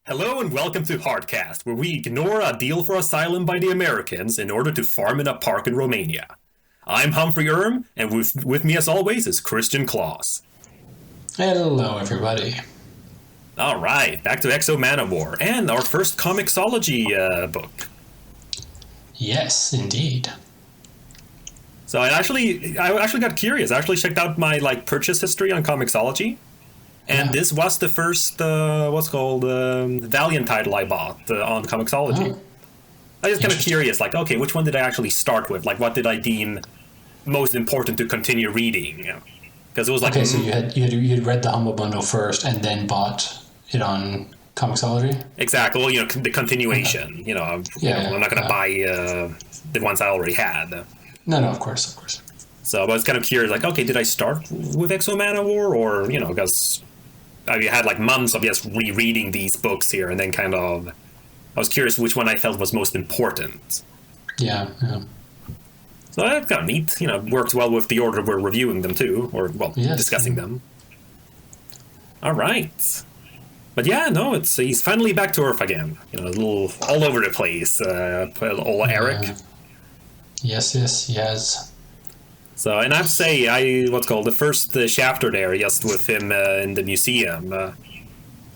Hello and welcome to Hardcast, where we ignore a deal for asylum by the Americans in order to farm in a park in Romania. I'm Humphrey Erm, and with me as always is Christian Claus. Hello, everybody. Alright, back to Manowar, and our first comicsology book. Yes, indeed. So I actually got curious. I actually checked out my purchase history on Comicsology. And this was the first, Valiant title I bought on Comicsology. Oh, I was kind of curious, okay, which one did I actually start with? What did I deem most important to continue reading? Because it was okay, so you had read the Humble Bundle first and then bought it on Comicsology? Exactly. Well, the continuation. Okay. I'm not going to buy the ones I already had. No, of course. So I was kind of curious, okay, did I start with Manowar, or, because I had months of just rereading these books here, and then I was curious which one I felt was most important. Yeah. So that's kind of neat. Works well with the order we're reviewing them too, or discussing them. All right. But yeah, no, he's finally back to Earth again. A little all over the place. Old Eric. Yes. So, and I have to say, the first chapter there, just with him in the museum.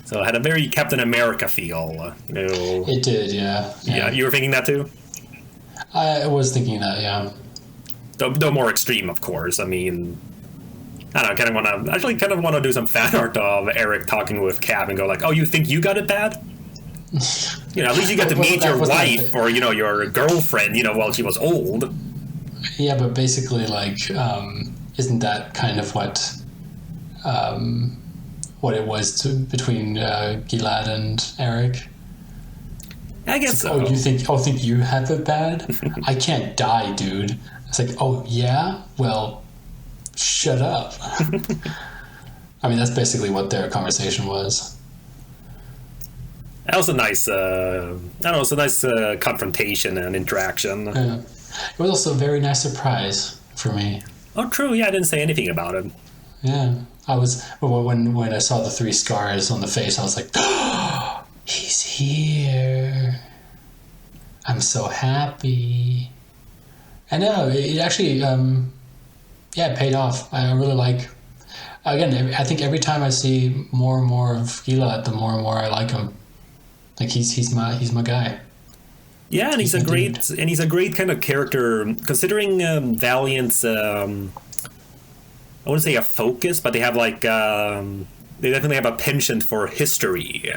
So it had a very Captain America feel. It did, yeah. Yeah, you were thinking that too? I was thinking that, yeah. Though more extreme, of course. I mean, I don't know, kind of want to do some fan art of Eric talking with Cap and go oh, you think you got it bad? At least you got to meet your wife or, your girlfriend, while she was old. Yeah, but basically, isn't that kind of what it was between Gilad and Eric? I guess so. Oh, you think you have it bad? I can't die, dude. It's oh yeah? Well, shut up. I mean, that's basically what their conversation was. That was a nice, confrontation and interaction. Yeah. It was also a very nice surprise for me. Oh, true. Yeah, I didn't say anything about it. Yeah, I was when I saw the 3 scars on the face, I was like, oh, he's here. I'm so happy. And no, it actually, it paid off. I really like. Again, I think every time I see more and more of Gilad, the more and more I like him. He's my guy. Yeah, and he's a great kind of character, considering Valiant's, I wouldn't say a focus, but they have they definitely have a penchant for history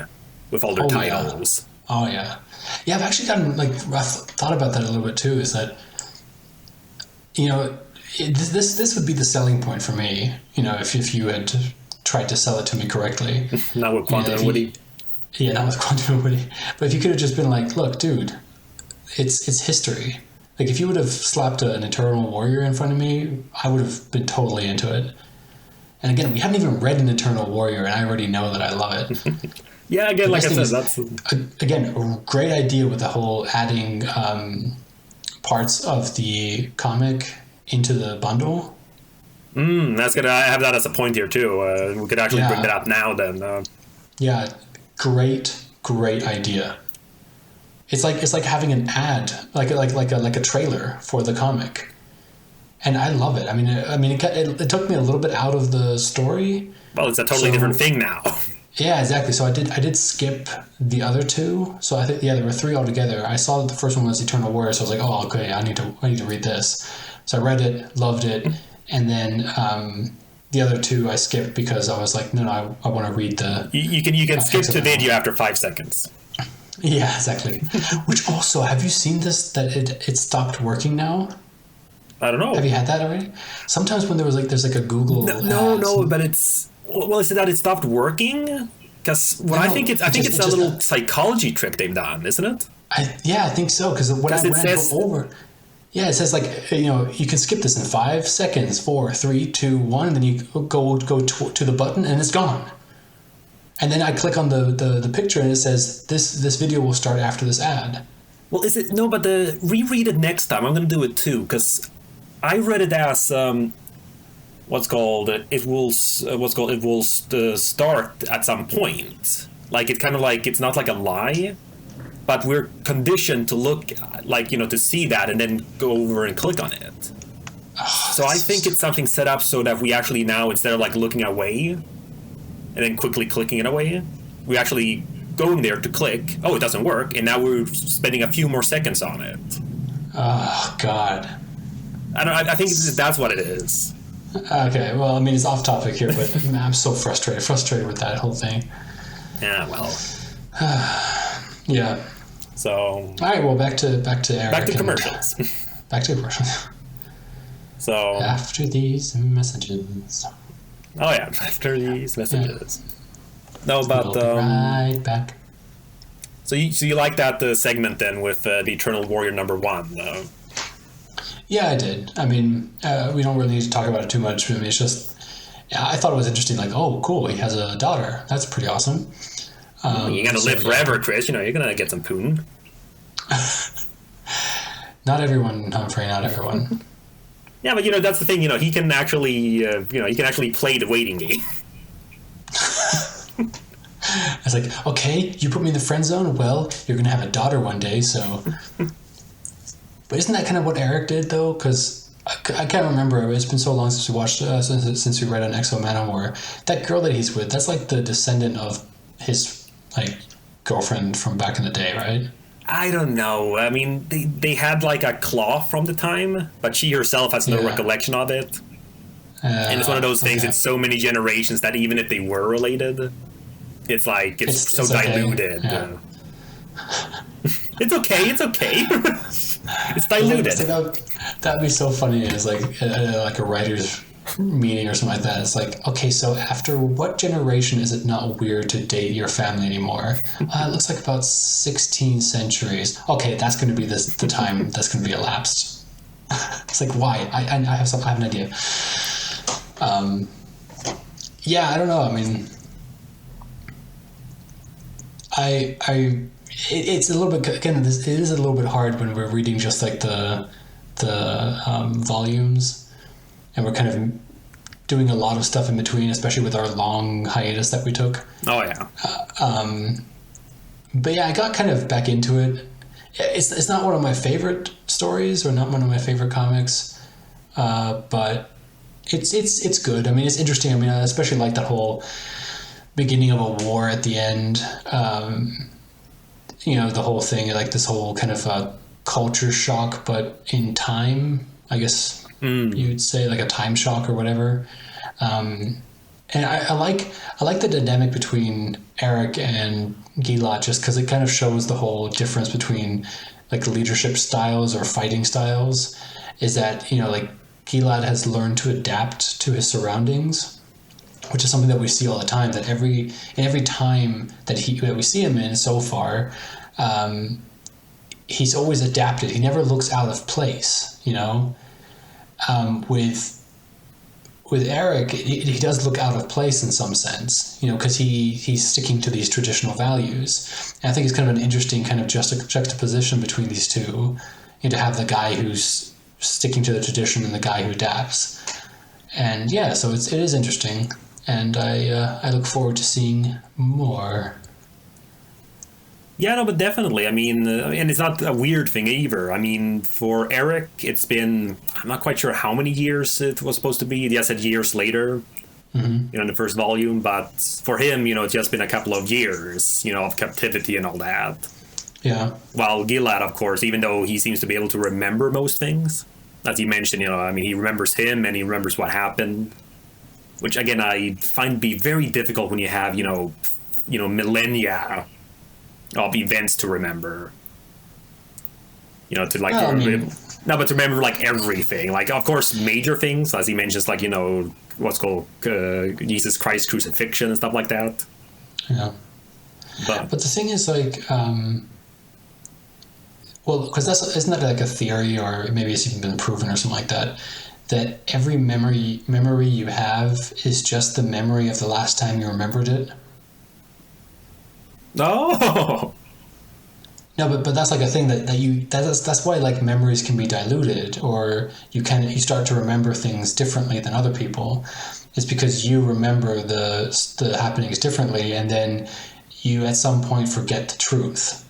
with all their titles. Yeah. Oh yeah. Yeah, I've actually gotten I've thought about that a little bit too, is that, this would be the selling point for me, if you had tried to sell it to me correctly. Not with Quantum and Woody. Yeah, not with Quantum and Woody. But if you could have just been look, dude, it's history. If you would have slapped an Eternal Warrior in front of me, I would have been totally into it. And again, we haven't even read an Eternal Warrior, and I already know that I love it. Yeah, again, like I said, that's... Again, a great idea with the whole adding parts of the comic into the bundle. That's good. I have that as a point here, too. We could actually bring that up now, then. Yeah, great idea. It's like having an ad, like a trailer for the comic, and I love it. I mean, it took me a little bit out of the story. Well, it's a totally different thing now. Yeah, exactly. So I did skip the other 2. So I think there were 3 altogether. I saw that the first one was Eternal Warrior, so I was oh, okay, I need to read this. So I read it, loved it, and then the other 2 I skipped because I was no, I want to read the. You can skip to video after 5 seconds. Yeah, exactly. Which also, have you seen this, that it stopped working now? I don't know. Have you had that already? Sometimes when there's a Google No, but is it that it stopped working? Because I think it's a little psychology trick they've done, isn't it? I think so, because when I go over, it says you can skip this in 5 seconds, 4, 3, 2, 1, and then you go to the button and it's gone. And then I click on the picture and it says this video will start after this ad. Well, is it no? But reread it next time. I'm going to do it too, because I read it as it will start at some point. Like it's kind of like it's not like a lie, but we're conditioned to look like to see that and then go over and click on it. So I think it's something set up so that we actually now, instead of like looking away and then quickly clicking it away, we actually going there to click. Oh, it doesn't work, and now we're spending a few more seconds on it. Oh God. I think that's what it is. Okay, well, I mean, it's off topic here, but I'm so frustrated with that whole thing. Yeah, well. Yeah. So. All right, well, back to Eric. Back to commercials. Back to commercials. So. After these messages. Oh yeah, after these messages. Yeah. No, but we'll be right back. So you like that segment then with the Eternal Warrior #1? Yeah, I did. I mean, we don't really need to talk about it too much. I mean, it's just, I thought it was interesting. Like, oh, cool, he has a daughter. That's pretty awesome. You're gonna live forever, Chris. You're gonna get some poon. Not everyone, Humphrey. Not everyone. Yeah, but that's the thing. He can actually, he can actually play the waiting game. It's like, okay, you put me in the friend zone. Well, you're gonna have a daughter one day, so. But isn't that kind of what Eric did, though? Because I can't remember. It's been so long since we watched, since we read on Exo Manowar. That girl that he's with, that's like the descendant of his like girlfriend from back in the day, right? I don't know. I mean, they had like a claw from the time, but she herself has no recollection of it. And it's one of those things. Okay. It's so many generations that even if they were related, it's like it's so diluted. Okay. Yeah. It's okay. It's okay. It's diluted. That'd be so funny. It's like a writer's meeting or something like that. It's like, okay, so after what generation is it not weird to date your family anymore? It looks like about 16 centuries. Okay, that's going to be the time that's going to be elapsed. It's like, why? I have an idea. Yeah, I don't know. I mean, it's a little bit, again, it is a little bit hard when we're reading just like the volumes, and we're kind of doing a lot of stuff in between, especially with our long hiatus that we took. Oh yeah. But yeah, I got kind of back into it. It's not one of my favorite stories or not one of my favorite comics, but it's good. I mean, it's interesting. I mean, I especially like that whole beginning of a war at the end. The whole thing, like this whole kind of culture shock, but in time, I guess you'd say, like a time shock or whatever. And I like the dynamic between Eric and Gilad, just because it kind of shows the whole difference between like leadership styles or fighting styles. Is that like Gilad has learned to adapt to his surroundings, which is something that we see all the time. That every time that we see him in so far, he's always adapted. He never looks out of place. With Eric, he does look out of place in some sense, because he's sticking to these traditional values. And I think it's kind of an interesting kind of juxtaposition between these two, to have the guy who's sticking to the tradition and the guy who adapts. And yeah, so it is interesting, and I look forward to seeing more. Yeah, no, but definitely. I mean, and it's not a weird thing either. I mean, for Eric, it's been, I'm not quite sure how many years it was supposed to be. Yes, said years later, in the first volume. But for him, it's just been a couple of years, of captivity and all that. Yeah. While Gilad, of course, even though he seems to be able to remember most things, as you mentioned, I mean, he remembers him and he remembers what happened, which, again, I find to be very difficult when you have, millennia of events to remember, to like, but to remember like everything, like of course major things, as he mentions, like what's called Jesus Christ crucifixion and stuff like that. Yeah, but the thing is, like, because isn't that like a theory, or maybe it's even been proven or something like that, that every memory you have is just the memory of the last time you remembered it. No. No, but that's like a thing that's why like memories can be diluted, or you start to remember things differently than other people. It's because you remember the happenings differently, and then you at some point forget the truth.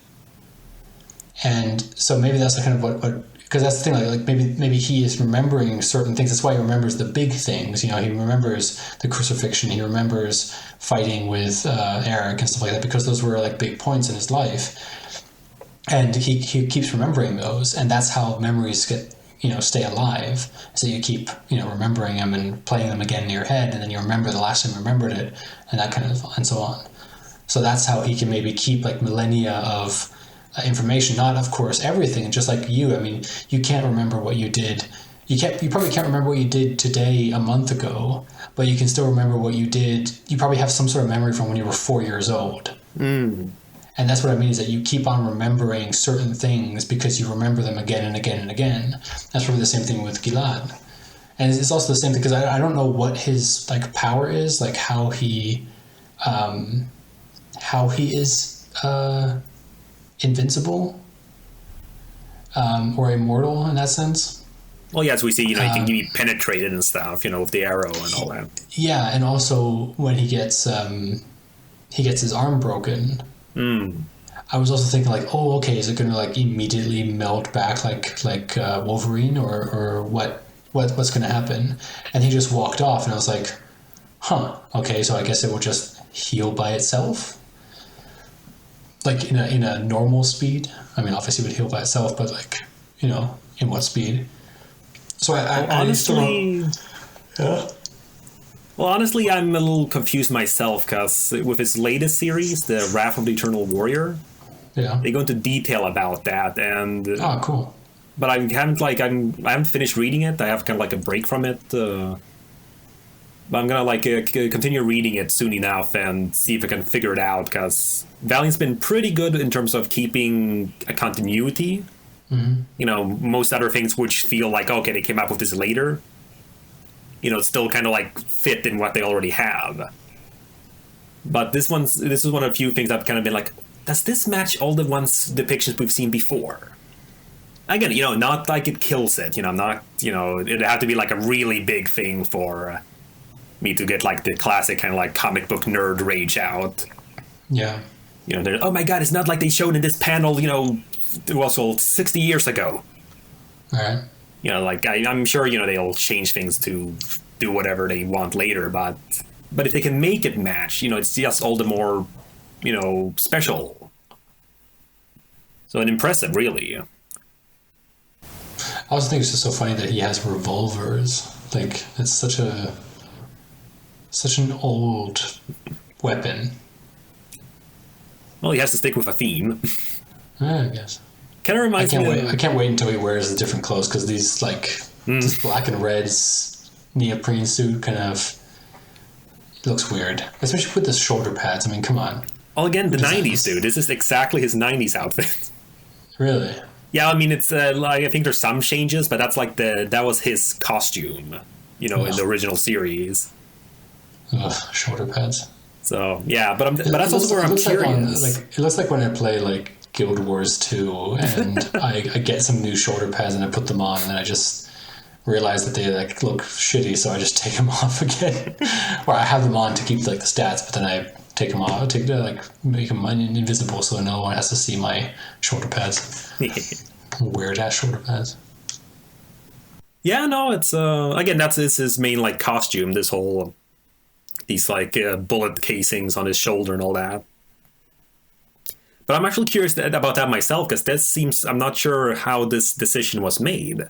And so maybe that's kind of what because that's the thing, like maybe he is remembering certain things. That's why he remembers the big things. You know, he remembers the crucifixion. He remembers fighting with Eric and stuff like that, because those were like big points in his life. And he keeps remembering those, and that's how memories get, stay alive. So you keep, remembering them and playing them again in your head, and then you remember the last time you remembered it, and that kind of, and so on. So that's how he can maybe keep like millennia of information, not of course everything. Just like you, I mean, you can't remember what you did. You probably can't remember what you did today a month ago, but you can still remember what you did. You probably have some sort of memory from when you were 4 years old. Mm. And that's what I mean, is that you keep on remembering certain things because you remember them again and again and again. That's probably the same thing with Gilad. And it's also the same thing, because I don't know what his like power is, like how he is invincible or immortal in that sense. Well, yeah, as we see, he can be penetrated and stuff, with the arrow and all that. Yeah, and also when he gets his arm broken. Mm. I was also thinking like, oh, okay, is it going to like immediately melt back like Wolverine, or what's going to happen? And he just walked off, and I was like, huh, okay, so I guess it will just heal by itself, like in a normal speed. I mean, obviously it would heal by itself, but like, in what speed? So I honestly, Well, honestly, I'm a little confused myself, because with his latest series, The Wrath of the Eternal Warrior, they go into detail about that, and oh, cool. But I haven't finished reading it. I have kind of like a break from it. But I'm gonna continue reading it soon enough and see if I can figure it out, because Valiant's been pretty good in terms of keeping a continuity. Mm-hmm. Most other things which feel like, okay, they came up with this later, it's still kind of like fit in what they already have. But this is one of the few things I've kind of been like, does this match all the depictions we've seen before? Again, not like it kills it. I'm not, it'd have to be like a really big thing for me to get like the classic kind of like comic book nerd rage out. Yeah. Oh my God, it's not like they showed in this panel, it was all 60 years ago. All right. I'm sure, they'll change things to do whatever they want later, but if they can make it match, it's just all the more, special. So and impressive, really. I also think it's just so funny that he has revolvers. Like, it's such an old weapon. Well, he has to stick with a theme. I guess. Kind of reminds me. I can't wait until he wears the different clothes, because these this black and red neoprene suit kind of looks weird, especially with the shoulder pads. I mean, come on. Well, again, the '90s dude. This is exactly his '90s outfit. Really? Yeah, I mean, it's I think there's some changes, but that's like that was his costume, in the original series. Ugh, shoulder pads. So yeah, but that's also where I'm curious. It looks like when I play like Guild Wars 2 and I get some new shoulder pads and I put them on, and then I just realize that they like look shitty, so I just take them off again. Or I have them on to keep like the stats, but then I take them off, make them invisible so no one has to see my shoulder pads. Weird ass shoulder pads. Yeah, no, it's again, that's his main like costume. This whole these like bullet casings on his shoulder and all that. But I'm actually curious about that myself, because that seems, I'm not sure how this decision was made.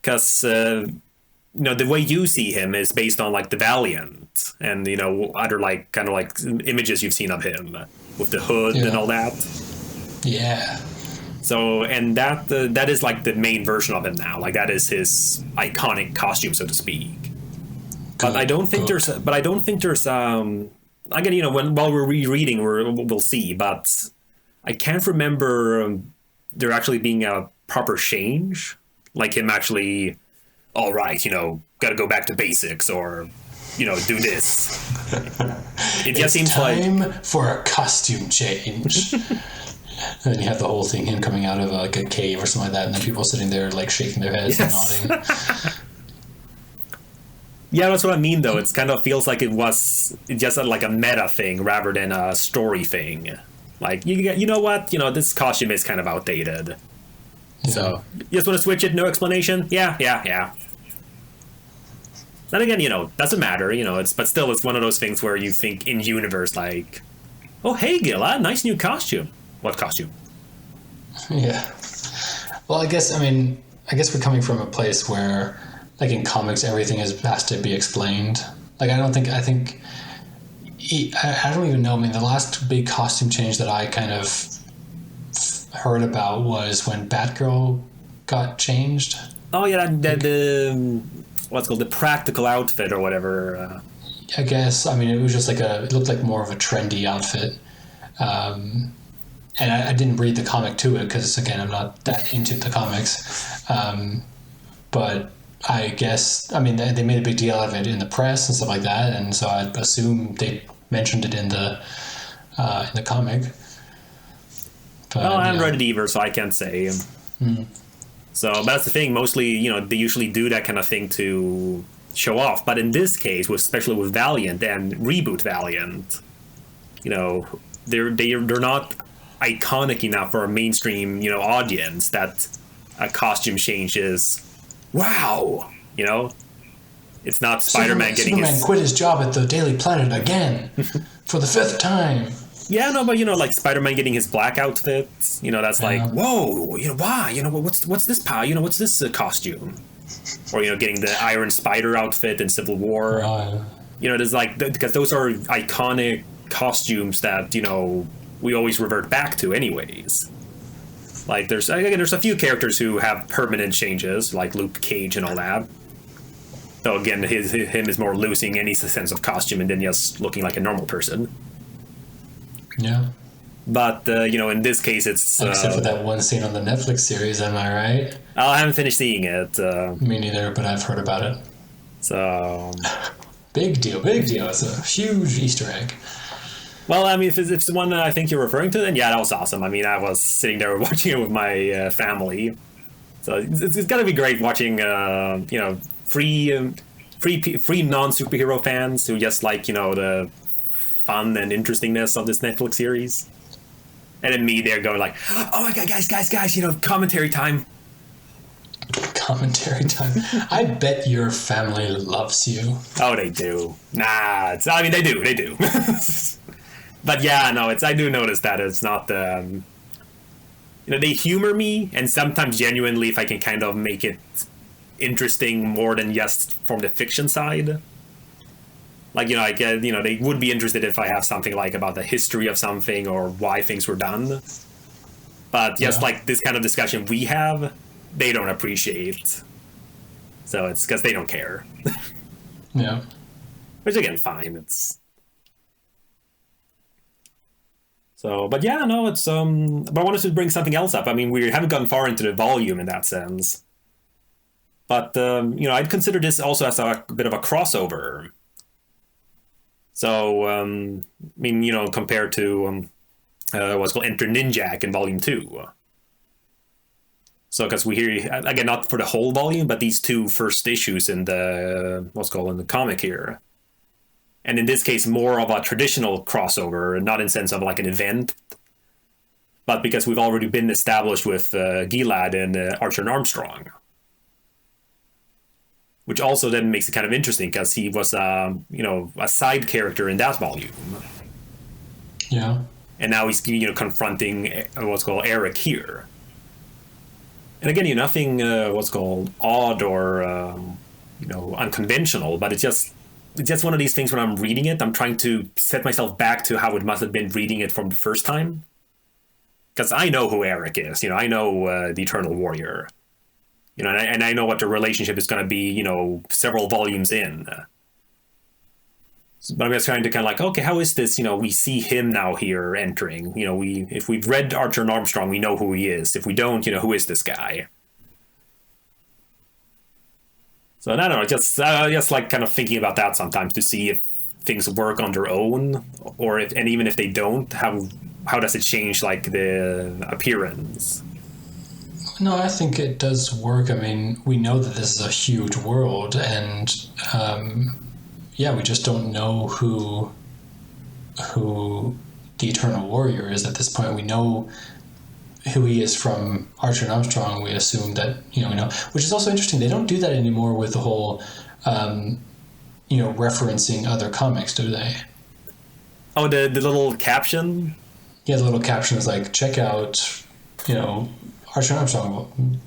Because, the way you see him is based on like the Valiant and, other like kind of like images you've seen of him with the hood and all that. Yeah. So, and that is like the main version of him now. Like that is his iconic costume, so to speak. But I don't think there's again, while we're rereading, we'll see, but I can't remember there actually being a proper change, like him actually, all right, got to go back to basics, or, do this. It just seems time for a costume change. And then you have the whole thing, him coming out of like a cave or something like that, and then people sitting there like shaking their heads and nodding. Yeah, that's what I mean, though. It kind of feels like it was just like a meta thing rather than a story thing. Like, you know what? This costume is kind of outdated. Yeah. So, you just want to switch it? No explanation? Yeah, yeah, yeah. Then again, doesn't matter. But still, it's one of those things where you think in universe, like, oh, hey, Gila, nice new costume. What costume? Yeah. Well, I guess we're coming from a place where, like in comics, everything has to be explained. Like, I don't even know. I mean, the last big costume change that I kind of heard about was when Batgirl got changed. Oh, yeah, the what's called the practical outfit or whatever. I guess. I mean, it was just it looked like more of a trendy outfit. And I didn't read the comic to it because, again, I'm not that into the comics. But I guess, I mean, they made a big deal out of it in the press and stuff like that, and so I assume they mentioned it in the comic. But, well, I haven't read it either, so I can't say. So, but that's the thing. Mostly, they usually do that kind of thing to show off. But in this case, especially with Valiant and Reboot Valiant, they're not iconic enough for a mainstream, audience that a costume change is, wow, it's not Spider-Man getting Superman quit his job at the Daily Planet again for the 5th time. Yeah, no, but like Spider-Man getting his black outfit, that's like, whoa, why, what's this power, what's this costume, or getting the Iron Spider outfit in Civil War. There's like, because those are iconic costumes that we always revert back to anyways. Like, there's a few characters who have permanent changes, like Luke Cage and all that. So again, him is more losing any sense of costume and then just looking like a normal person. Yeah. But, in this case, it's... Except for that one scene on the Netflix series, am I right? I haven't finished seeing it. Me neither, but I've heard about it. So... Big deal. It's a huge Easter egg. Well, I mean, if it's the one that I think you're referring to, then yeah, that was awesome. I mean, I was sitting there watching it with my family. So it's got to be great watching, free non-superhero fans who just like, the fun and interestingness of this Netflix series. And then me there going like, oh my god, guys, commentary time. Commentary time. I bet your family loves you. Oh, they do. Nah, they do. But yeah, no, I do notice that it's not they humor me, and sometimes genuinely, if I can kind of make it interesting more than just from the fiction side. Like, I get, they would be interested if I have something like about the history of something or why things were done. But just like this kind of discussion we have, they don't appreciate. So it's because they don't care. Yeah. Which again, fine. It's... So, but yeah, no, it's, but I wanted to bring something else up. I mean, we haven't gone far into the volume in that sense. But, I'd consider this also as a bit of a crossover. So, compared to what's called Enter Ninjak in Volume 2. So, because we hear, again, not for the whole volume, but these two first issues in the, in the comic here. And in this case, more of a traditional crossover, not in sense of like an event, but because we've already been established with Gilad and Archer and Armstrong. Which also then makes it kind of interesting because he was, a side character in that volume. Yeah. And now he's, confronting Eric here. And again, nothing, odd or, unconventional, but it's just one of these things when I'm reading it, I'm trying to set myself back to how it must have been reading it from the first time. Because I know who Eric is, I know the Eternal Warrior. And I know what the relationship is going to be, several volumes in. But I'm just trying to kind of like, okay, how is this? We see him now here entering. If we've read Archer and Armstrong, we know who he is. If we don't, who is this guy? So I don't know, just like kind of thinking about that sometimes to see if things work on their own, or and even if they don't, how does it change like the appearance? No, I think it does work. I mean, we know that this is a huge world, and yeah, we just don't know who the Eternal Warrior is at this point. We know who he is from Archer and Armstrong. We assume that, we know, which is also interesting. They don't do that anymore with the whole, referencing other comics, do they? Oh, the little caption? Yeah, the little caption is like, check out, Archer and Armstrong,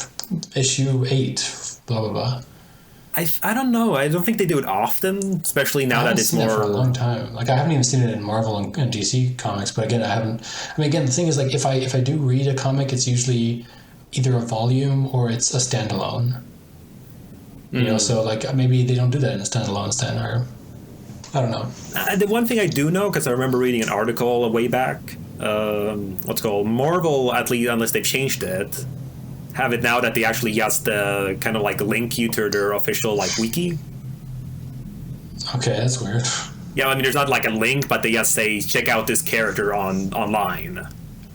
issue 8, blah, blah, blah. I don't know. I don't think they do it often, especially now that it's more. For a long time. Like, I haven't even seen it in Marvel and DC comics. But again, I haven't. I mean, again, the thing is, like, if I do read a comic, it's usually either a volume or it's a standalone. So like maybe they don't do that in a standalone stand, or I don't know. The one thing I do know, because I remember reading an article a way back. What's called Marvel, at least unless they've changed it, have it now that they actually just kind of like link you to their official like wiki. Okay, that's weird. Yeah, I mean, there's not like a link, but they just say check out this character online,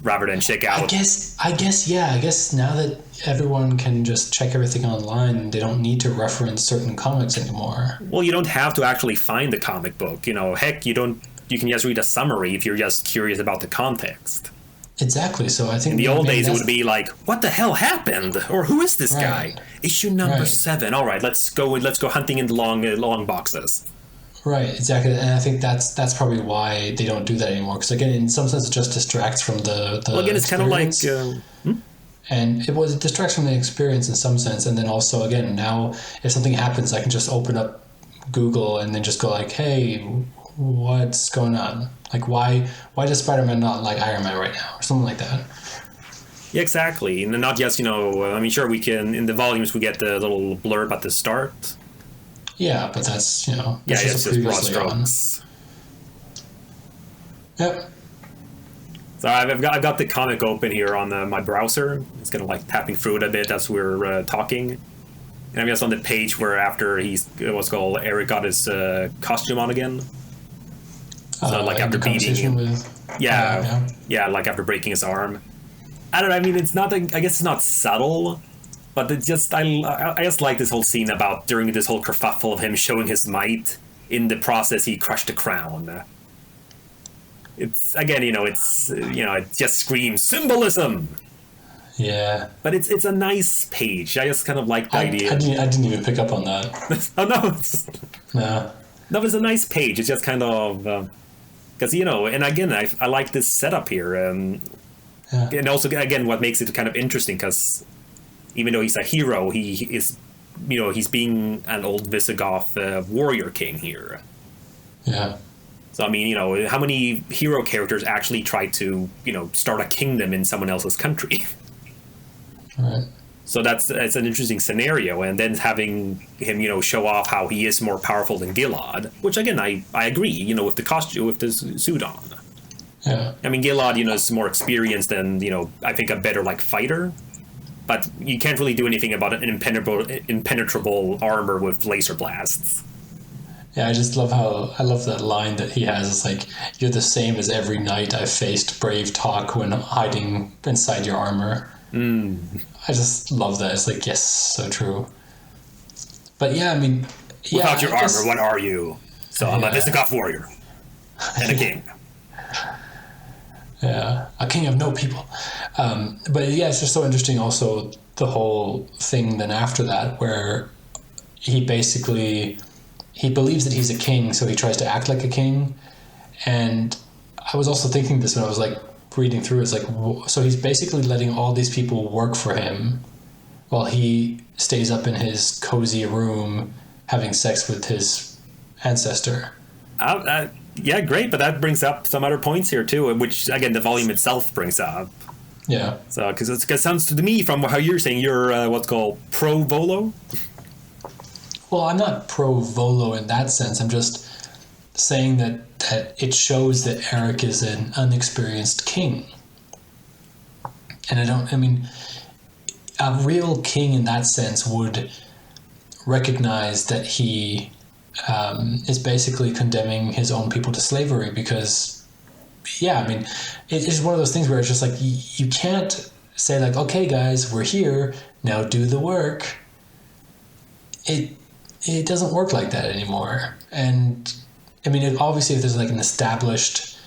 rather than check out. I guess now that everyone can just check everything online, they don't need to reference certain comics anymore. Well, you don't have to actually find the comic book. Heck, you don't. You can just read a summary if you're just curious about the context. Exactly. So I think in the old days it would be like, "What the hell happened?" or "Who is this guy?" Issue number 7. All right, let's go hunting in the long boxes. Right. Exactly. And I think that's probably why they don't do that anymore. Because again, in some sense, it just distracts from the. Well, again, it's kind of like. And it distracts from the experience in some sense, and then also again now, if something happens, I can just open up Google and then just go like, "Hey, what's going on? Like, why does Spider-Man not like Iron Man right now?" or something like that. Yeah, exactly. And not just, I mean, sure, we can, in the volumes, we get the little blurb at the start. Yeah, but that's, yeah, it's just broad strokes. Yep. So I've got the comic open here on my browser. It's kind of like tapping through it a bit as we're talking. And I'm just on the page where after Eric got his costume on again. So like after beating him. Like after breaking his arm. I don't know, I mean, it's not, I guess it's not subtle, but it just, I just like this whole scene about during this whole kerfuffle of him showing his might. In the process, he crushed the crown. It's, again, it just screams symbolism. Yeah. But it's a nice page. I just kind of like the idea. I didn't even pick up on that. Oh, no. No. No, it's a nice page. It's just kind of... Because, and again, I like this setup here. Yeah. And also, again, what makes it kind of interesting, because even though he's a hero, he is, he's being an old Visigoth warrior king here. Yeah. So, I mean, how many hero characters actually try to, start a kingdom in someone else's country? Right. So it's an interesting scenario, and then having him, show off how he is more powerful than Gilad, which again I agree, with the costume, with the suit on. Yeah. I mean, Gilad, is more experienced and I think a better like fighter, but you can't really do anything about an impenetrable armor with laser blasts. Yeah, I just love that line that he has. It's like, "You're the same as every knight I've faced brave talk when hiding inside your armor." I just love that. It's like, yes, so true. But yeah, I mean... Without your armor, what are you? So I'm a Visigoth warrior. And a king. Yeah, a king of no people. But yeah, it's just so interesting also the whole thing then after that, where he basically... He believes that he's a king, so he tries to act like a king. And I was also thinking this when I was like, reading through, it's like, so he's basically letting all these people work for him while he stays up in his cozy room having sex with his ancestor. Yeah, great, but that brings up some other points here too, which again the volume itself brings up. Yeah. So because it sounds to me from how you're saying you're what's called pro Volo. Well, I'm not pro Volo in that sense. I'm just saying that it shows that Eric is an unexperienced king. And a real king in that sense would recognize that he is basically condemning his own people to slavery because, it is one of those things where it's just like, you can't say like, okay guys, we're here, now do the work, it doesn't work like that anymore. And I mean, obviously if there's like an established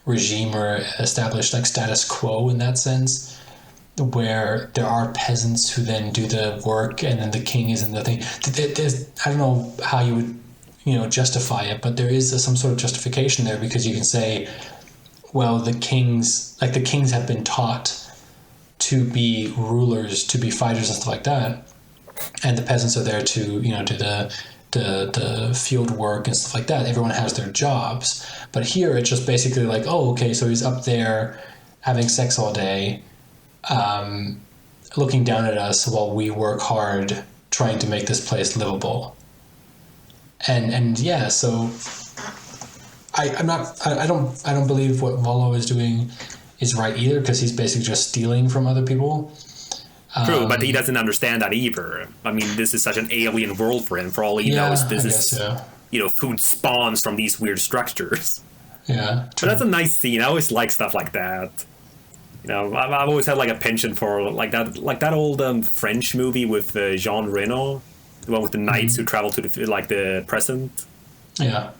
regime or established like status quo in that sense, where there are peasants who then do the work and then the king is in the thing, I don't know how you would, justify it, but there is some sort of justification there, because you can say, well, the kings have been taught to be rulers, to be fighters and stuff like that, and the peasants are there to do the field work and stuff like that. Everyone has their jobs, but here it's just basically like, oh, okay, so he's up there having sex all day, looking down at us while we work hard trying to make this place livable. And yeah, so I don't believe what Volo is doing is right either, because he's basically just stealing from other people. True, but he doesn't understand that either. I mean, this is such an alien world for him. For all he knows, food spawns from these weird structures. Yeah, true. But that's a nice scene. I always like stuff like that. I've always had like a penchant for like that old French movie with Jean Reno, the one with the knights who travel to the present. Yeah.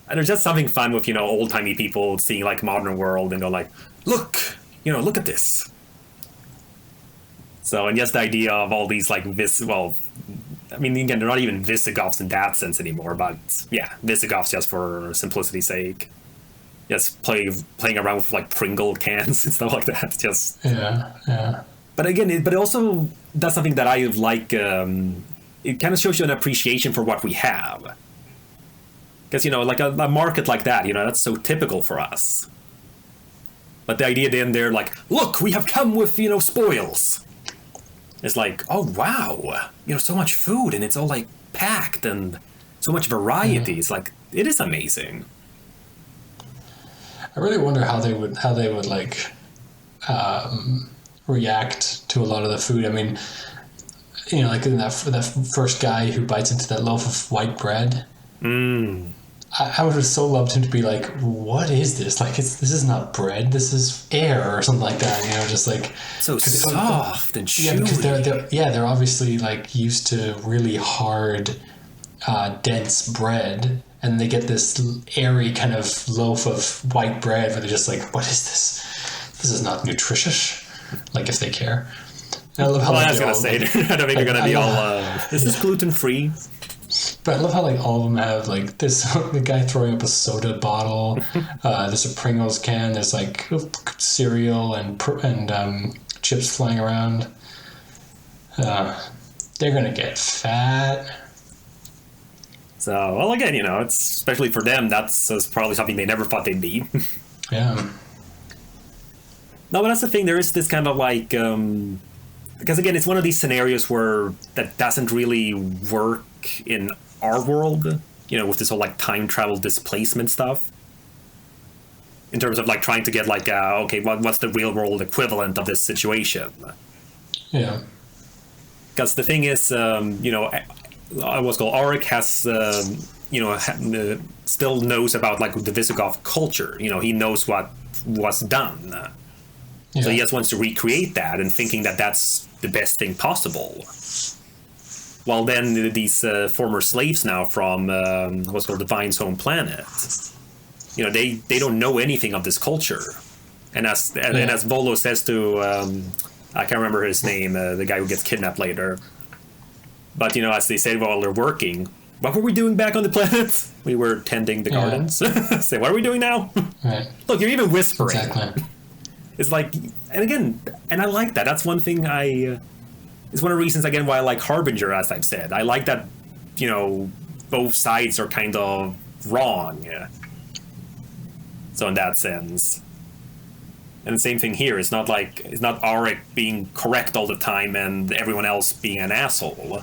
And there's just something fun with, old-timey people seeing, like, modern world and go, like, look at this. So, and just the idea of all these, like, I mean, again, they're not even Visigoths in that sense anymore, but, yeah, Visigoths just for simplicity's sake. Just playing around with, like, Pringle cans and stuff like that. Just... Yeah. But again, it also does something that I like, it kind of shows you an appreciation for what we have. Because, like a market like that, that's so typical for us. But the idea then they're like, look, we have come with, spoils. It's like, oh, wow. So much food, and it's all, like, packed, and so much variety. It's like, it is amazing. I really wonder how they would like, react to a lot of the food. I mean, like in that first guy who bites into that loaf of white bread. I would have so loved him to be like, what is this? Like, this is not bread, this is air or something like that, just like... So soft and chewy. Yeah, because they're obviously, like, used to really hard, dense bread, and they get this airy kind of loaf of white bread where they're just like, what is this? This is not nutritious. Like, if they care. And I love how I was going to say, I don't think they're going to be all, is this gluten-free? But I love how, like, all of them have, like, there's the guy throwing up a soda bottle, there's a Pringles can, there's, like, cereal and chips flying around. They're gonna get fat. So, well, again, it's, especially for them, that's probably something they never thought they'd be. Yeah. No, but that's the thing, there is this kind of, like, because, again, it's one of these scenarios where that doesn't really work in our world, with this whole, like, time travel displacement stuff. In terms of, like, trying to get, like, okay, what's the real world equivalent of this situation? Yeah. Because the thing is, what's called Auric has, still knows about, like, the Visigoth culture. He knows what was done. Yeah. So he just wants to recreate that and thinking that that's the best thing possible. Well, then these former slaves now from what's called the Vine's home planet, they don't know anything of this culture. And as Volo says to, I can't remember his name, the guy who gets kidnapped later. But, as they say while they're working, what were we doing back on the planet? We were tending the gardens. Say, what are we doing now? Right. Look, you're even whispering. Exactly. It's like, and again, and I like that. That's one thing it's one of the reasons, again, why I like Harbinger, as I've said. I like that, both sides are kind of wrong. So in that sense. And the same thing here. It's not Auric being correct all the time and everyone else being an asshole.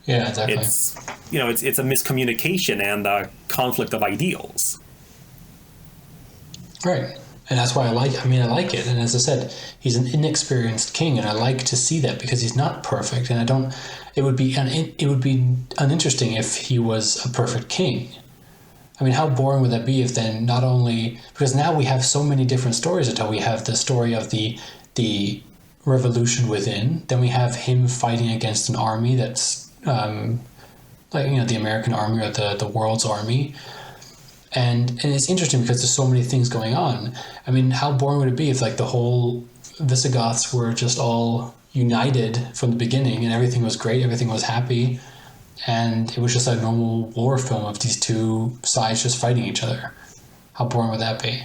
Yeah, exactly. It's a miscommunication and a conflict of ideals. Right. And that's why I like it. And as I said, he's an inexperienced king, and I like to see that because he's not perfect. And it would be uninteresting if he was a perfect king. I mean, how boring would that be if then not only, because now we have so many different stories to tell. We have the story of the revolution within. Then we have him fighting against an army that's the American army or the world's army. And it's interesting because there's so many things going on. I mean, how boring would it be if like the whole Visigoths were just all united from the beginning and everything was great, everything was happy, and it was just a normal war film of these two sides just fighting each other? How boring would that be?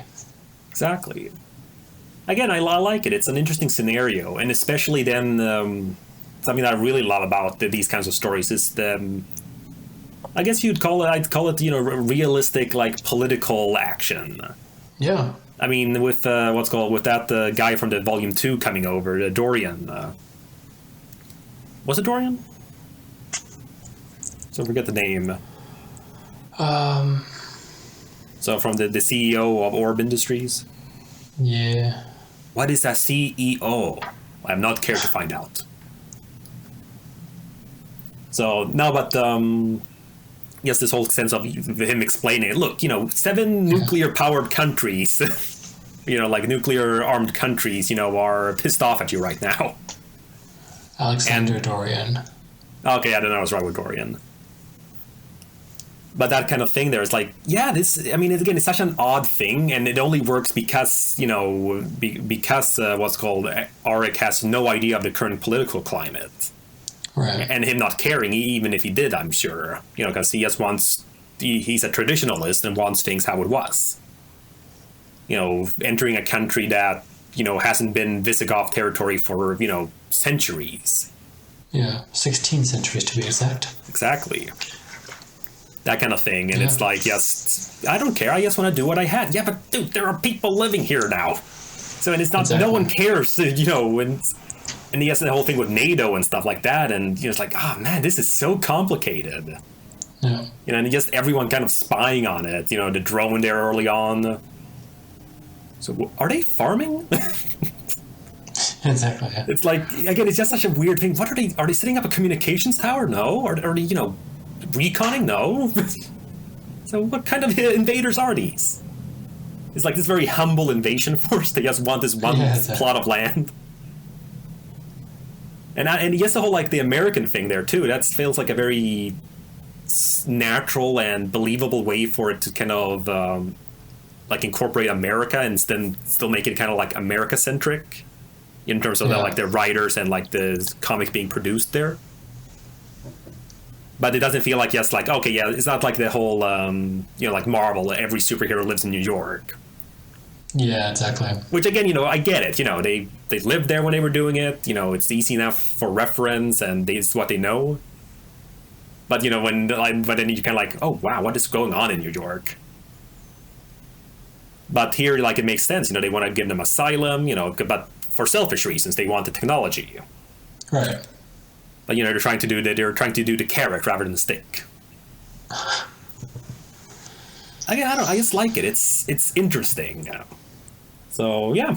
Exactly. Again, I like it. It's an interesting scenario, and especially then something that I really love about these kinds of stories is I guess I'd call it, realistic, like, political action. Yeah. I mean, with with that guy from the Volume 2 coming over, Dorian. Was it Dorian? So I forget the name. So from the CEO of Orb Industries. Yeah. What is a CEO? I have not cared to find out. So no, but yes, this whole sense of him explaining it. Look, 7 nuclear-powered countries, like nuclear-armed countries, are pissed off at you right now. Alexander Dorian. Okay, I don't know. I was right with Dorian. But that kind of thing there is like, yeah, again, it's such an odd thing, and it only works because, because Auric has no idea of the current political climate. Right. And him not caring, even if he did, I'm sure. Because he just wants, he's a traditionalist and wants things how it was. Entering a country that, hasn't been Visigoth territory for, centuries. Yeah, 16 centuries to be exact. Exactly. That kind of thing. And it's like, yes, I don't care. I just want to do what I had. Yeah, but dude, there are people living here now. So, and it's not, no one cares, and yes, the whole thing with NATO and stuff like that. And, it's like, oh man, this is so complicated. Yeah. And just everyone kind of spying on it, the drone there early on. So are they farming? Exactly. Yeah. It's like, again, it's just such a weird thing. What are they setting up a communications tower? No. Are they, reconning? No. So what kind of invaders are these? It's like this very humble invasion force. They just want this one plot of land. And yes, the whole, like, the American thing there too, that feels like a very natural and believable way for it to kind of like incorporate America and then still make it kind of like America centric in terms of the writers and like the comic being produced there. But it doesn't feel like it's not like the whole like Marvel, every superhero lives in New York. Yeah, exactly. Which again, I get it. They lived there when they were doing it. It's easy enough for reference, and it's what they know. But but then you kind of like, oh wow, what is going on in New York? But here, like, it makes sense. They want to give them asylum. But for selfish reasons, they want the technology. Right. But they're trying to do the carrot rather than the stick. Again, I just like it. It's interesting. So yeah.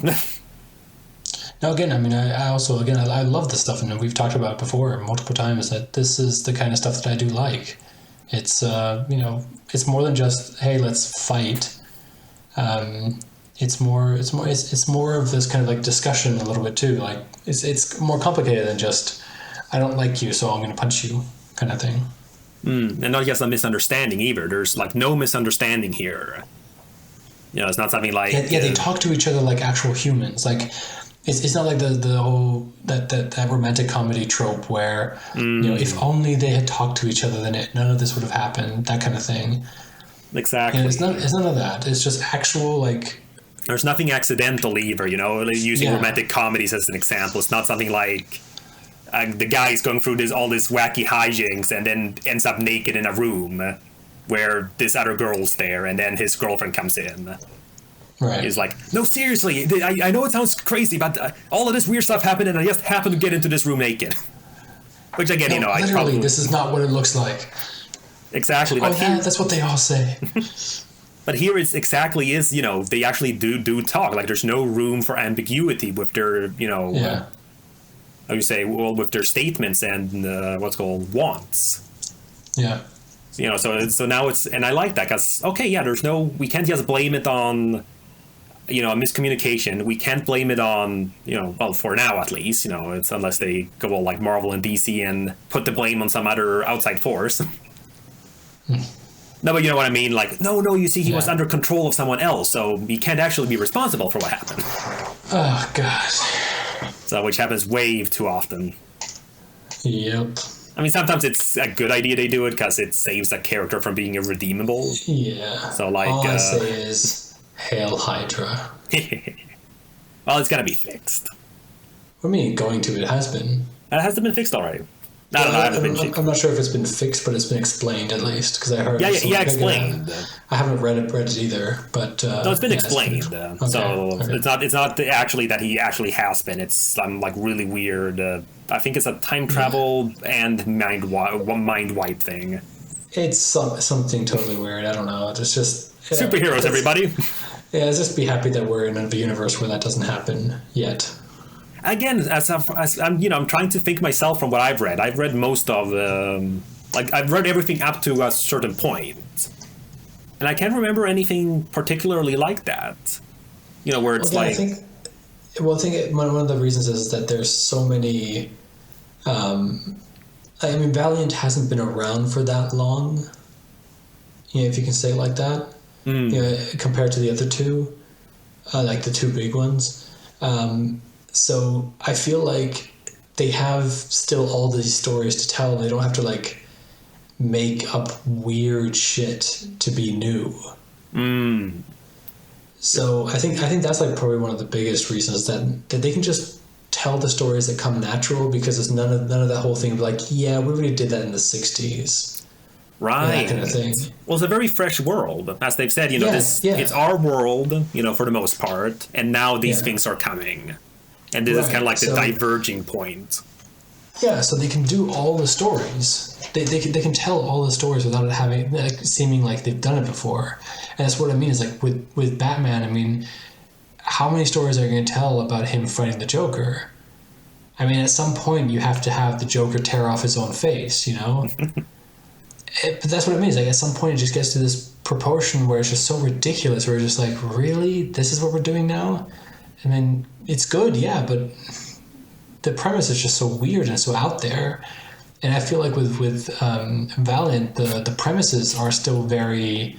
Now again, I also I love this stuff, and we've talked about it before multiple times that this is the kind of stuff that I do like. It's it's more than just, hey, let's fight. It's more of this kind of like discussion a little bit too. Like it's more complicated than just, I don't like you, so I'm going to punch you kind of thing. And not just a misunderstanding either. There's like no misunderstanding here. It's not something like they talk to each other like actual humans. Like it's not like the whole that romantic comedy trope where if only they had talked to each other, then none of this would have happened. That kind of thing. Exactly. It's none of that. It's just actual, like, there's nothing accidental either. Using romantic comedies as an example, it's not something like the guy's going through all this wacky hijinks and then ends up naked in a room where this other girl's there, and then his girlfriend comes in. Right. He's like, no, seriously, I know it sounds crazy, but all of this weird stuff happened, and I just happened to get into this room naked. Which again, literally, this is not what it looks like. Exactly. But that's what they all say. But here it's exactly is, they actually do talk. Like, there's no room for ambiguity with their, how you say, with their statements and wants. Yeah. So now it's, and I like that because, okay, we can't just blame it on a miscommunication. We can't blame it on, well, for now at least, it's unless they go all like Marvel and DC and put the blame on some other outside force. No, but you know what I mean? Like, no, you see, he was under control of someone else, so he can't actually be responsible for what happened. Oh, God. So, which happens way too often. Yep. I mean, sometimes it's a good idea they do it because it saves a character from being irredeemable. Yeah. So, like, all I say is, Hail Hydra. Well, it's got to be fixed. I mean, going to it has been. It hasn't been fixed already. I don't know. I'm not sure if it's been fixed, but it's been explained at least because I heard. Yeah, explained. I haven't read it either, but no, it's been explained. So it's not actually that he actually has been. It's some like really weird. I think it's a time travel and mind wipe thing. It's something totally weird. I don't know. It's just superheroes, everybody. Yeah, just be happy that we're in a universe where that doesn't happen yet. Again, as I'm trying to think myself from what I've read. I've read most of I've read everything up to a certain point, and I can't remember anything particularly like that. Where it's I think one of the reasons is that there's so many. I mean, Valiant hasn't been around for that long. If you can say it like that, compared to the other two, like the two big ones. So I feel like they have still all these stories to tell. They don't have to like make up weird shit to be new. So I think that's like probably one of the biggest reasons that they can just tell the stories that come natural because it's none of that whole thing of like, yeah, we already did that in the 60s. Right. That kind of thing. Well, it's a very fresh world. As they've said, it's our world, for the most part, and now these things are coming. And this is kind of like the diverging point. Yeah, so they can do all the stories. They can tell all the stories without it having seeming like they've done it before. And that's what I mean is like with Batman. I mean, how many stories are you going to tell about him fighting the Joker? I mean, at some point you have to have the Joker tear off his own face, But that's what it means. Like at some point it just gets to this proportion where it's just so ridiculous. Where it's just like, really, this is what we're doing now? I mean, it's good, yeah, but the premise is just so weird and so out there. And I feel like with Valiant, the premises are still very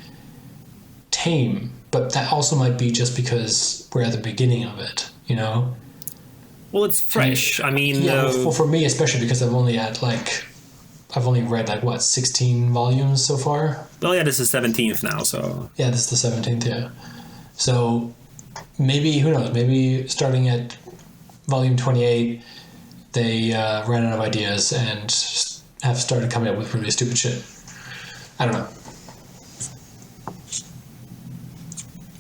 tame, but that also might be just because we're at the beginning of it, Well, it's fresh. I mean, for me especially because I've only read 16 volumes so far. Well, yeah, this is 17th now, so yeah, this is the 17th, yeah. So maybe, who knows? Maybe starting at volume 28, they ran out of ideas and have started coming up with really stupid shit. I don't know.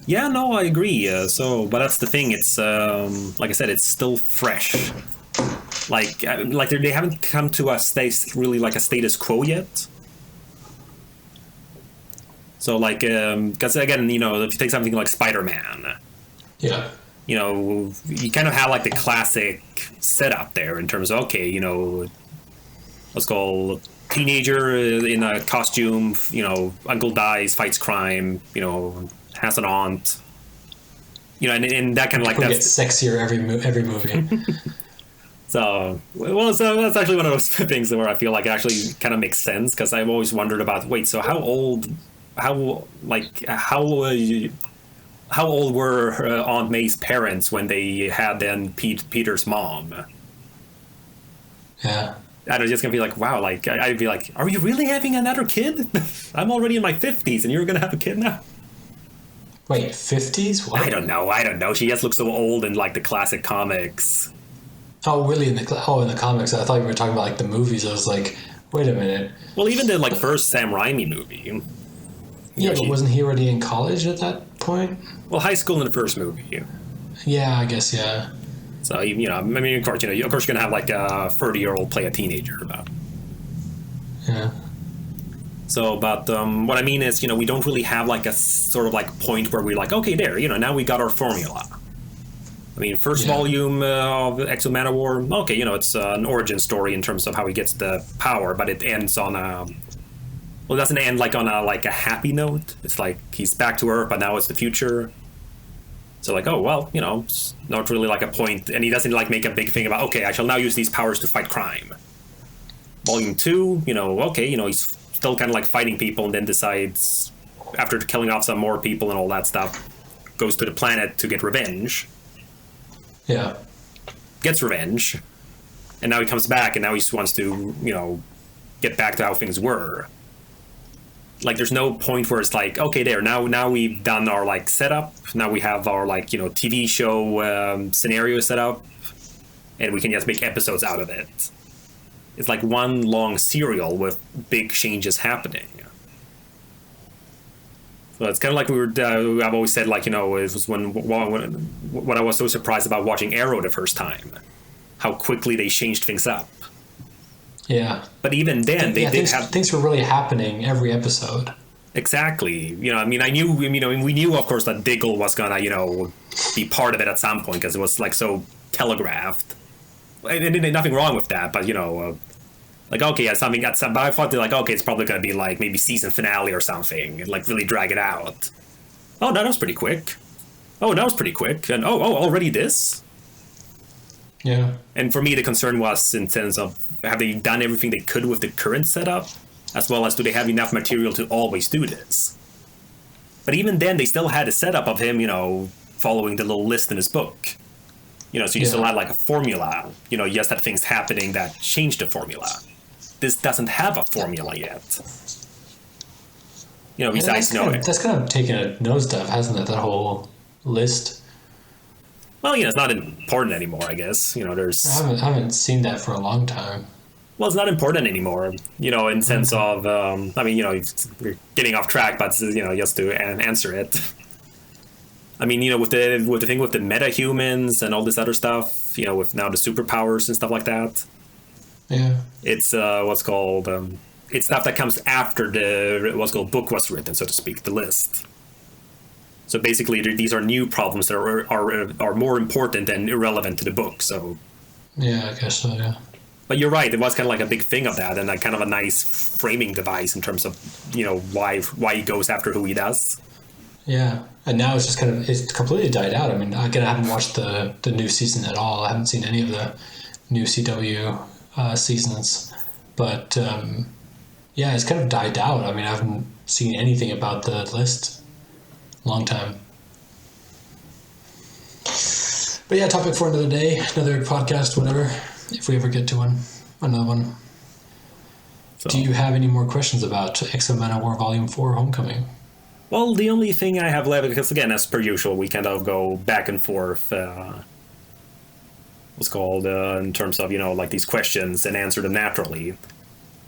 Yeah, no, I agree. But that's the thing. It's like I said, it's still fresh. Like they haven't come to a status quo yet. So because again, if you take something like Spider-Man, yeah, you kind of have like the classic setup there in terms of let's call teenager in a costume, uncle dies, fights crime, has an aunt, and that kind of like that gets sexier every movie. So that's actually one of those things where I feel like it actually kind of makes sense because I've always wondered about so how old were her Aunt May's parents when they had then Peter's mom? Yeah. I was just gonna be like, wow, I'd be like, are you really having another kid? I'm already in my 50s and you're gonna have a kid now? Wait, 50s? What? I don't know. She just looks so old in like the classic comics. Oh, really? In the comics? I thought you were talking about like the movies. I was like, wait a minute. Well, even the first Sam Raimi movie. Yeah, but wasn't he already in college at that point? Well, high school in the first movie. Yeah, I guess, yeah. So, I mean, of course, you're going to have like a 30-year-old play a teenager. Yeah. So, but what I mean is, we don't really have like a sort of like point where we're like, okay, there, now we got our formula. I mean, first volume of Exo Manowar, okay, it's an origin story in terms of how he gets the power, but it ends on it doesn't end on a happy note. It's like he's back to Earth, but now it's the future. So like, oh, well, it's not really like a point. And he doesn't like make a big thing about, okay, I shall now use these powers to fight crime. Volume 2, okay, he's still kind of like fighting people and then decides, after killing off some more people and all that stuff, goes to the planet to get revenge. Yeah. Gets revenge. And now he comes back and now he just wants to, get back to how things were. Like, there's no point where it's like, okay, now we've done our like setup. Now we have our like TV show scenario set up, and we can just make episodes out of it. It's like one long serial with big changes happening. So it's kind of like I've always said, like, it was when what I was so surprised about watching Arrow the first time, how quickly they changed things up. Yeah. But even then, things were really happening every episode. Exactly. I knew, we knew, of course, that Diggle was gonna, be part of it at some point because it was like so telegraphed. And nothing wrong with that, but like, okay, yeah, something got some. But I thought like, okay, it's probably gonna be like maybe season finale or something, and like really drag it out. Oh, no, that was pretty quick. Oh, that was pretty quick, and already this. Yeah. And for me, the concern was in terms of, have they done everything they could with the current setup, as well as do they have enough material to always do this? But even then, they still had a setup of him, following the little list in his book. So you still had like a formula. You just had things happening that changed the formula. This doesn't have a formula yet. Besides, that's kind of taken a nosedive, hasn't it? That whole list. Well, it's not important anymore, I guess. There's... I haven't seen that for a long time. Well, it's not important anymore, in sense of, we're getting off track, but, just to answer it. With the thing with the metahumans and all this other stuff, with now the superpowers and stuff like that. Yeah. It's, it's stuff that comes after the, book was written, so to speak, the list. So basically, these are new problems that are more important and irrelevant to the book. So, yeah, I guess so. Yeah. But you're right; it was kind of like a big thing of that, and kind of a nice framing device in terms of why he goes after who he does. Yeah, and now it's just it's completely died out. I haven't watched the new season at all. I haven't seen any of the new CW seasons, but yeah, it's kind of died out. I haven't seen anything about the list. Long time. But yeah, topic for another day, another podcast, whatever, if we ever get to another one. So, do you have any more questions about X of Manowar Volume 4 Homecoming? Well, the only thing I have left, because again, as per usual, we kind of go back and forth, in terms of, like these questions and answer them naturally.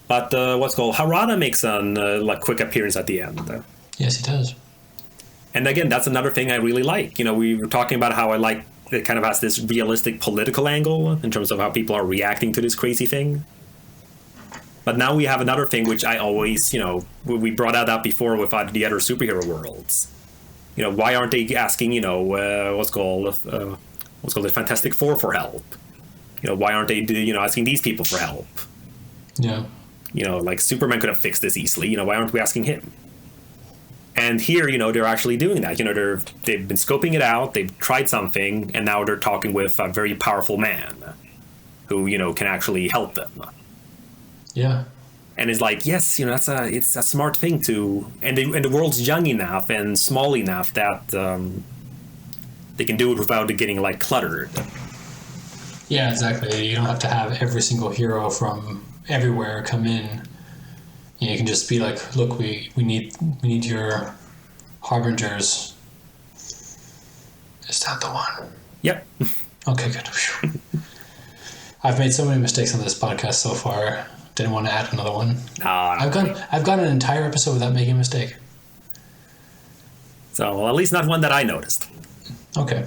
But Harada makes a quick appearance at the end. Yes, he does. And again, that's another thing I really like. We were talking about how I like it kind of has this realistic political angle in terms of how people are reacting to this crazy thing. But now we have another thing which I always, we brought that up before with the other superhero worlds. Why aren't they asking, the Fantastic Four for help? Why aren't they, asking these people for help? Yeah. Like Superman could have fixed this easily. Why aren't we asking him? And here, they're actually doing that. They've been scoping it out, they've tried something, and now they're talking with a very powerful man who, can actually help them. Yeah. And it's like, yes, it's a smart thing to, and the world's young enough and small enough that they can do it without it getting like cluttered. Yeah, exactly. You don't have to have every single hero from everywhere come in. You can just be like, look, we need your harbingers. Is that the one? Yep. Okay, good. I've made so many mistakes on this podcast so far. Didn't want to add another one. I've gone an entire episode without making a mistake. So, well, at least not one that I noticed. Okay.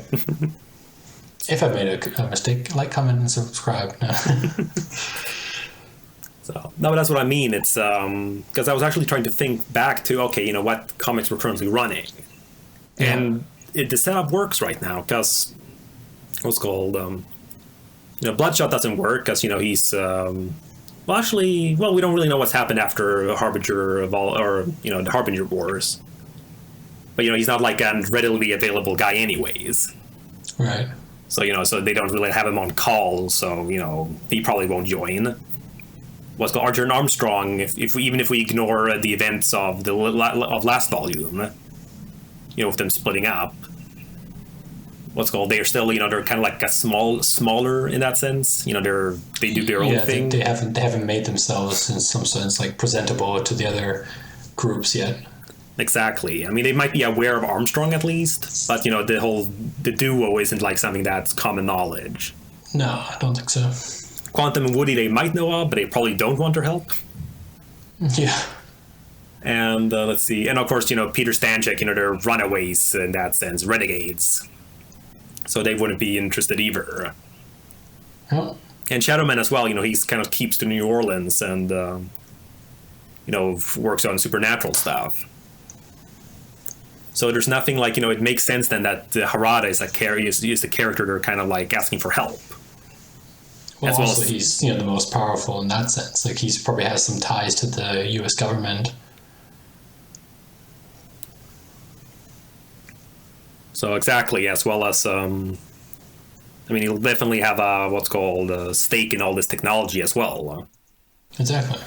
If I've made a mistake, like, comment, and subscribe. No. So, no, but that's what I mean. It's because I was actually trying to think back to, okay, what comics we're currently running. Yeah. And the setup works right now because Bloodshot doesn't work because, he's, we don't really know what's happened after Harbinger of all, or, the Harbinger Wars. but he's not like a readily available guy anyways. Right. So so they don't really have him on call. So he probably won't join. What's called Archer and Armstrong? Even if we ignore the events of the last volume, with them splitting up, they're still they're kind of like a smaller in that sense. They do their own thing. They haven't made themselves in some sense like presentable to the other groups yet. Exactly. I mean, they might be aware of Armstrong at least, but the duo isn't like something that's common knowledge. No, I don't think so. Quantum and Woody they might know of, but they probably don't want their help. Yeah. And let's see, and of course Peter Stanchek, they're runaways in that sense, renegades. So they wouldn't be interested either. Oh. And Shadowman as well, he's kind of keeps to New Orleans and works on supernatural stuff. So there's nothing like it makes sense then that Harada is the character they're kind of like asking for help. Well, also he's the most powerful in that sense. Like he's probably has some ties to the U.S. government. So exactly, as well as he'll definitely have a stake in all this technology as well. Exactly.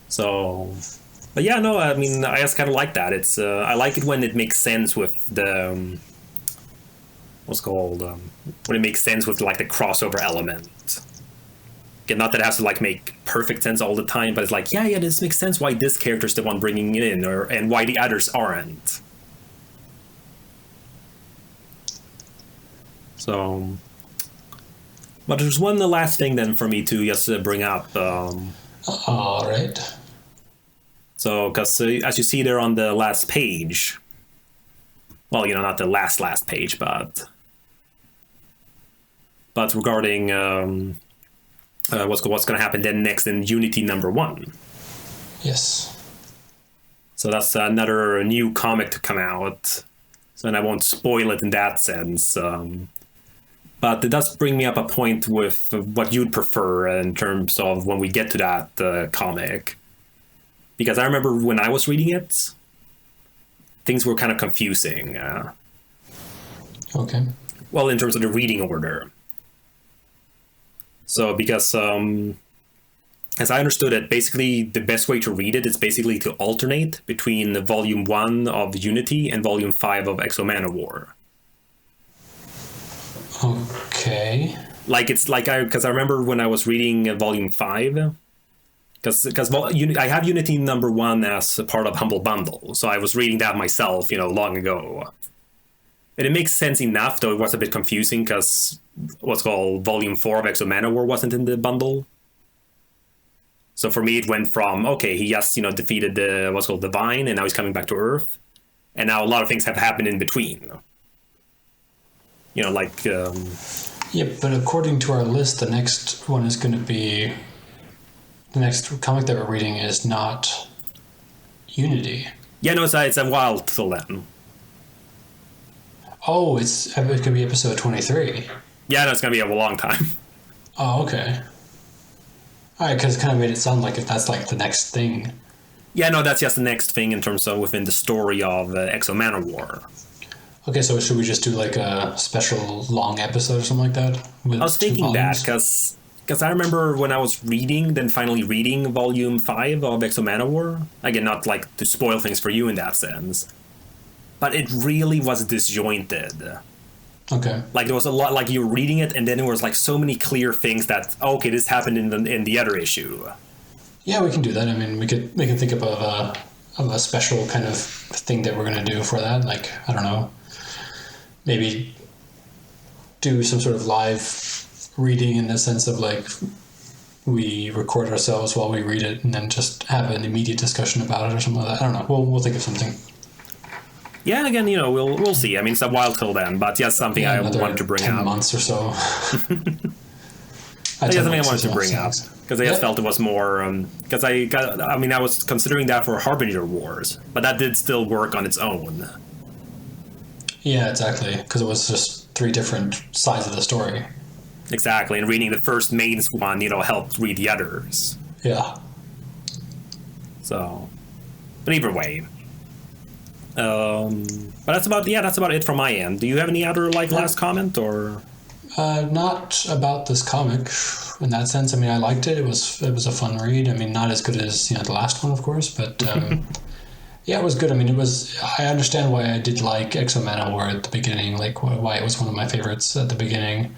So, but yeah, no, I just kind of like that. It's I like it when it makes sense with the when it makes sense with like the crossover element. Again, not that it has to like make perfect sense all the time, but it's like yeah, this makes sense why this character's the one bringing it in, and why the others aren't. So, but there's one last thing then for me to just bring up. All right. So, because as you see there on the last page, well, not the last page, but regarding what's going to happen then next in Unity #1. Yes. So that's another new comic to come out. So, and I won't spoil it in that sense. But it does bring me up a point with what you'd prefer in terms of when we get to that comic. Because I remember when I was reading it, things were kind of confusing. Okay. Well, in terms of the reading order. So, because as I understood it, basically the best way to read it is basically to alternate between the Volume 1 of Unity and Volume 5 of Exo Manowar. Okay. Because I remember when I was reading Volume 5, because I have Unity #1 as a part of Humble Bundle, so I was reading that myself, long ago. And it makes sense enough, though it was a bit confusing because Volume 4 of Exo Manowar wasn't in the bundle. So for me, it went from, okay, he just, defeated the Divine, and now he's coming back to Earth. And now a lot of things have happened in between. Yeah, but according to our list, the next one is going to be... The next comic that we're reading is not Unity. Yeah, no, it's a while till then. Oh, it could be episode 23. Yeah, no, it's going to be a long time. Oh, okay. All right, because it kind of made it sound like if that's like the next thing. Yeah, no, that's just the next thing in terms of within the story of Exo Manowar. Okay, so should we just do like a special long episode or something like that? I was thinking that because I remember when I was finally reading Volume 5 of Exo Manowar. Again, not like to spoil things for you in that sense, but it really was disjointed. Okay. Like there was a lot, like you were reading it, and then there was like so many clear things that okay, this happened in the other issue. Yeah, we can do that. I mean, we can think of a special kind of thing that we're gonna do for that. Like I don't know, maybe do some sort of live reading in the sense of like we record ourselves while we read it, and then just have an immediate discussion about it or something like that. I don't know. We'll think of something. Yeah, again, we'll see. I mean, it's a while till then, but yeah, something I wanted to bring 10 up. months or so. Something I wanted to bring up because I just felt it was more because I was considering that for Harbinger Wars, but that did still work on its own. Yeah, exactly, because it was just 3 different sides of the story. Exactly, and reading the first main one, helped read the others. Yeah. So, but either way. But that's about it from my end. Do you have any other last comment or? Not about this comic in that sense. I mean, I liked it. It was a fun read. I mean, not as good as the last one, of course, but yeah, it was good. I mean, I understand why I did like Exo Manowar at the beginning, like why it was one of my favorites at the beginning.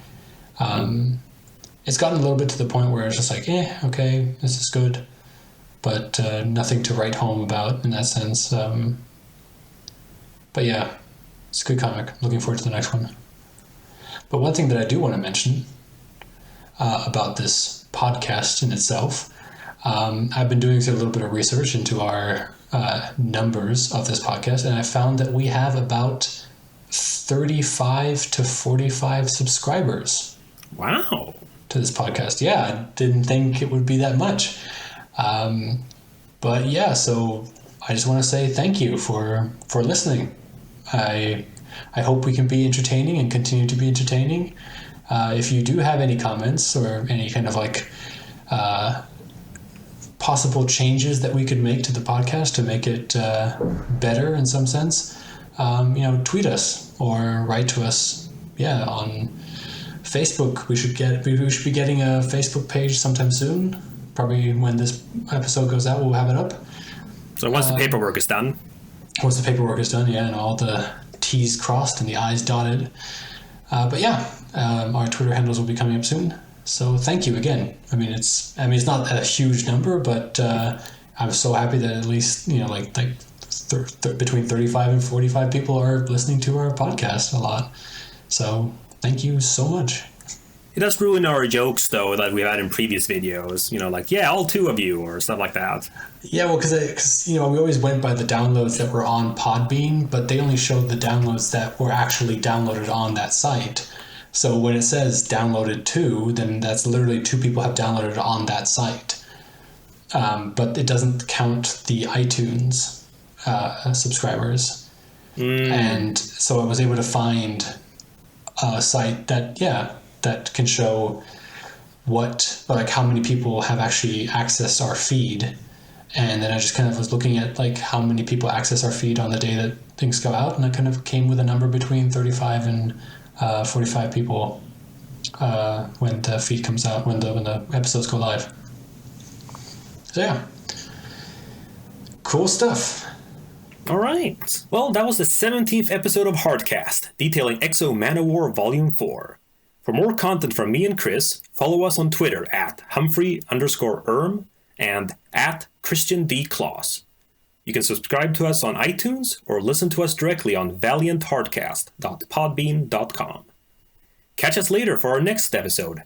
It's gotten a little bit to the point where it's just like, okay, this is good, but nothing to write home about in that sense. But yeah, it's a good comic. Looking forward to the next one. But one thing that I do want to mention about this podcast in itself, I've been doing a little bit of research into our numbers of this podcast, and I found that we have about 35 to 45 subscribers. Wow. To this podcast. Yeah, I didn't think it would be that much. But yeah, so I just want to say thank you for listening. I hope we can be entertaining and continue to be entertaining. If you do have any comments or any kind of possible changes that we could make to the podcast to make it better in some sense, tweet us or write to us. Yeah, on Facebook. We should be getting a Facebook page sometime soon. Probably when this episode goes out, we'll have it up. So once the paperwork is done. Once the paperwork is done, yeah, and all the T's crossed and the I's dotted. But yeah, our Twitter handles will be coming up soon. So thank you again. I mean, it's not a huge number, but I'm so happy that at least between 35 and 45 people are listening to our podcast a lot. So thank you so much. It does ruin our jokes, though, that we've had in previous videos. All two of you, or stuff like that. Yeah, well, because we always went by the downloads that were on Podbean, but they only showed the downloads that were actually downloaded on that site. So when it says downloaded 2, then that's literally 2 people have downloaded it on that site. But it doesn't count the iTunes subscribers. And so I was able to find a site that can show how many people have actually accessed our feed. And then I just kind of was looking at how many people access our feed on the day that things go out, and I kind of came with a number between 35 and 45 people when the feed comes out, when the episodes go live. So yeah, cool stuff. All right. Well, that was the 17th episode of Hardcast, detailing Exo Manowar Volume 4. For more content from me and Chris, follow us on Twitter at Humphrey_Erm and at Christian D. Claus. You can subscribe to us on iTunes or listen to us directly on valianthardcast.podbean.com. Catch us later for our next episode,